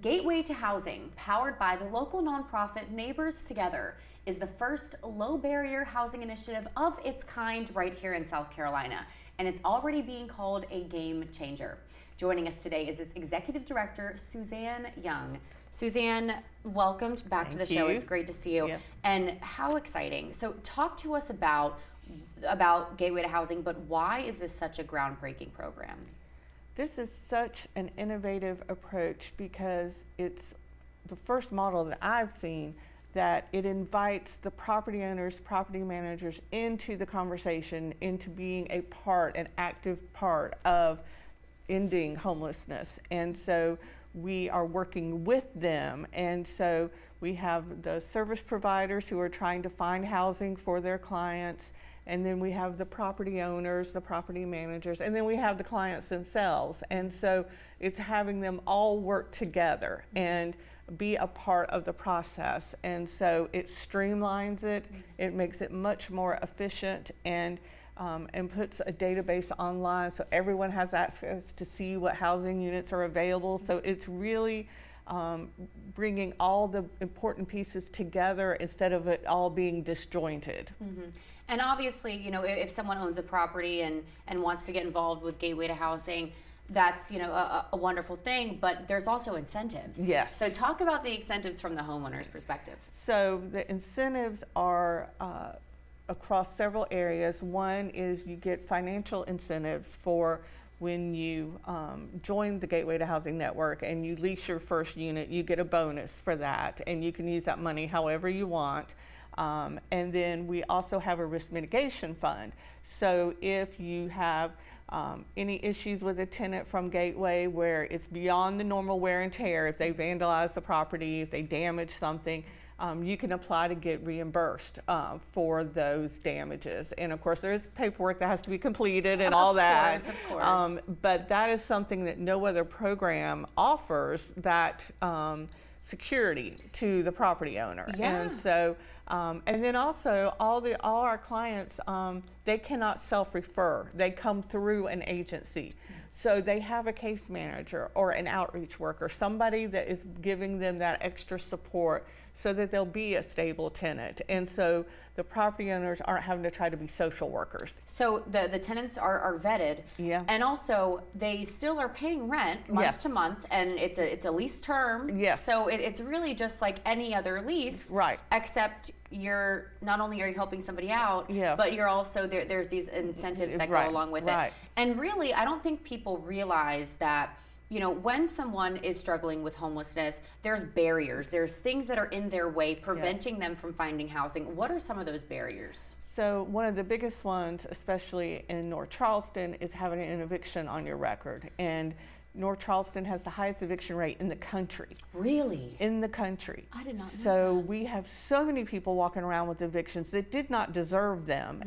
Gateway to Housing, powered by the local nonprofit Neighbors Together, is the first low-barrier housing initiative of its kind right here in South Carolina, and it's already being called a game changer. Joining us today is its Executive Director, Suzanne Young. Suzanne, welcome back to the show. It's great to see you. Yep. And how exciting. So talk to us about Gateway to Housing, but why is this such a groundbreaking program? This is such an innovative approach because it's the first model that I've seen that it invites the property owners, property managers into the conversation, into being a part, an active part of ending homelessness. And so we are working with them. And so we have the service providers who are trying to find housing for their clients. And then we have the property owners, the property managers, and then we have the clients themselves. And so it's having them all work together and be a part of the process. And so it streamlines it, it makes it much more efficient, and puts a database online so everyone has access to see what housing units are available. So it's really bringing all the important pieces together instead of it all being disjointed. Mm-hmm. And obviously, you know, if someone owns a property and wants to get involved with Gateway to Housing, that's, you know, a wonderful thing, but there's also incentives. Yes. So talk about the incentives from the homeowner's perspective. So the incentives are across several areas. One is you get financial incentives for when you join the Gateway to Housing Network and you lease your first unit, you get a bonus for that, and you can use that money however you want. And then we also have a risk mitigation fund. So if you have any issues with a tenant from Gateway where it's beyond the normal wear and tear, if they vandalize the property, if they damage something, you can apply to get reimbursed for those damages. And of course, there's paperwork that has to be completed and all that. Of course. But that is something that no other program offers, that security to the property owner. Yeah. And so, and then also all our clients, they cannot self-refer. They come through an agency. So they have a case manager or an outreach worker, somebody that is giving them that extra support so that they'll be a stable tenant. And so the property owners aren't having to try to be social workers. So the tenants are vetted. Yeah. And also they still are paying rent month Yes. to month, and it's a lease term. Yes. So it's really just like any other lease. Right. Except you're not only are you helping somebody out, Yeah. but you're also there's these incentives that Right. go along with Right. it. And really, I don't think people realize that, you know, when someone is struggling with homelessness, there's barriers. There's things that are in their way preventing them from finding housing. What are some of those barriers? So one of the biggest ones, especially in North Charleston, is having an eviction on your record. And North Charleston has the highest eviction rate in the country. Really? In the country. I did not know So that. we have so many people walking around with evictions that did not deserve them,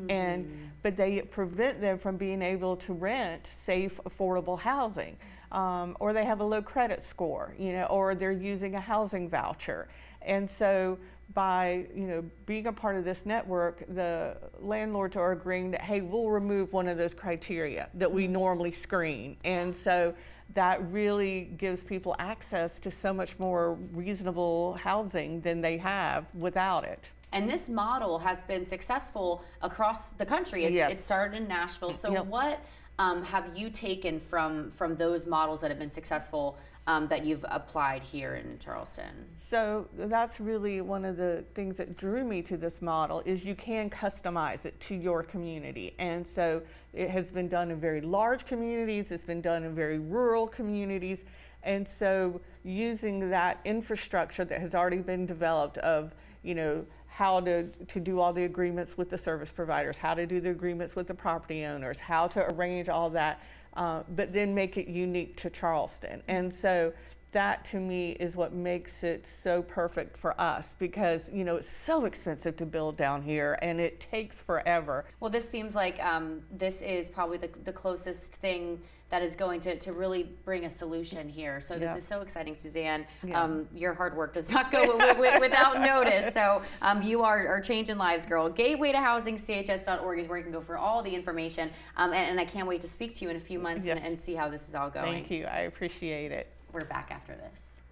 but they prevent them from being able to rent safe, affordable housing. Or they have a low credit score, you know, or they're using a housing voucher. And so by, you know, being a part of this network, the landlords are agreeing that, hey, we'll remove one of those criteria that we normally screen. And so that really gives people access to so much more reasonable housing than they have without it. And this model has been successful across the country. It started in Nashville. So what have you taken from those models that have been successful that you've applied here in Charleston? So that's really one of the things that drew me to this model, is you can customize it to your community. And so it has been done in very large communities, it's been done in very rural communities. And so using that infrastructure that has already been developed of, you know, how to do all the agreements with the service providers, how to do the agreements with the property owners, how to arrange all that, but then make it unique to Charleston. And so that to me is what makes it so perfect for us, because, you know, it's so expensive to build down here and it takes forever. Well, this seems like this is probably the closest thing that is going to really bring a solution here. So this is so exciting, Suzanne. Your hard work does not go without notice. So you are changing lives, girl. Gateway to Housing, chs.org is where you can go for all the information. And I can't wait to speak to you in a few months and see how this is all going. Thank you. I appreciate it. We're back after this.